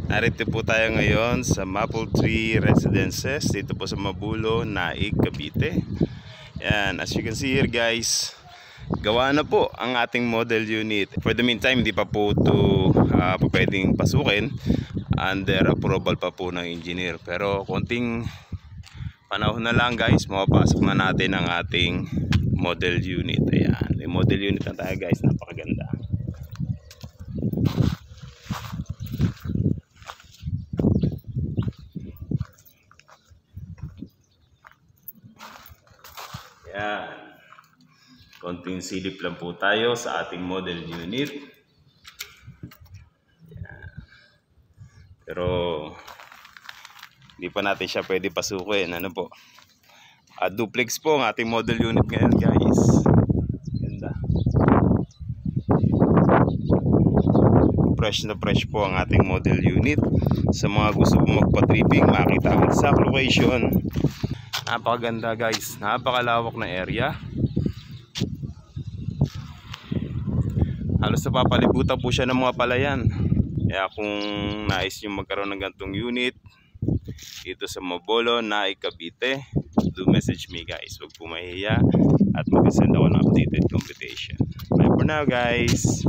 Narito po tayo ngayon sa Maple Tree Residences dito po sa Mabulo, Naik, Cavite. Yan, as you can see here guys, gawa na po ang ating model unit. For the meantime, hindi pa po ito pwedeng pasukin. Under approval pa po ng engineer. Pero konting panahon na lang guys, mapapasok na natin ang ating model unit. Ayan, may model unit na tayo guys, napakaganda. Ayan, konting silip lang po tayo sa ating model unit. Ayan. Pero hindi pa natin siya pwede pasukin. Ano po? Duplex po ang ating model unit ngayon guys. Ganda. Fresh na fresh po ang ating model unit. Sa mga gusto po magpa-tripping, makita ang exact location. Napakaganda guys, napakalawak na area. Halos napapalibutan po siya ng mga palayan. Kaya kung nais nyo magkaroon ng ganitong unit dito sa Mabulo, Naik, Cavite, do message me guys. Huwag po mahihiya at mag-send ako ng updated computation. Bye for now guys.